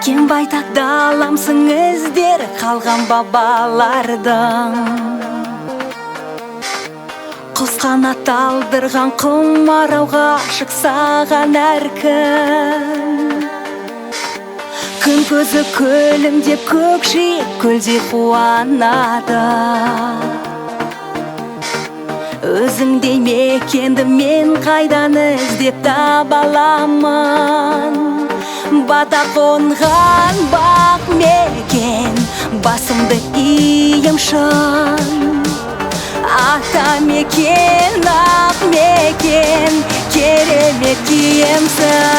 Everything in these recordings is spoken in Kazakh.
Кең байтақ даламсың іздері қалған бабалардың. Құс қанат алдырған құмарауға ғашық саған әркім. Күн көзі көлімдеп көкжиек көлдей қуанады. Өзіңдей мекенді мен қайдан іздеп таба аламын? Бата қонған бақ мекен, басымды ием шын. Ата мекен, ақ мекен, керемет киемсің.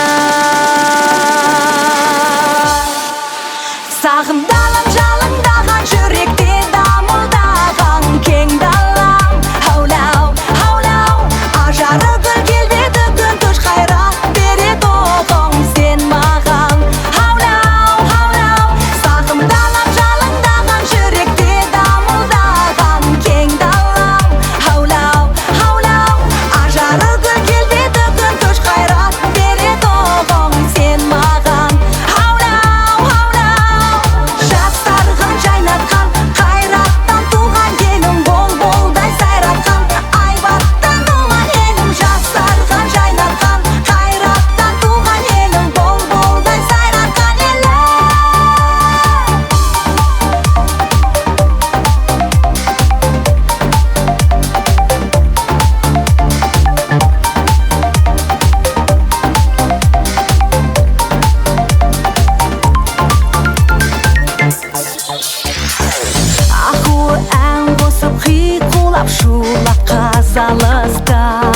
Сағымдалып жалындаған жүректе дамылдаған кең далам. Хаулау, хаулау, ажары гүл келбеті күн көш қайрат береді оғың сен маған. Хаулау, хаулау, сағымдалып жалындаған жүректе дамылдаған кең далам. Хаулау, хаулау, ажары гүл келбеті күн көш қайрат береді оғың сен маған. Шулап қазалыста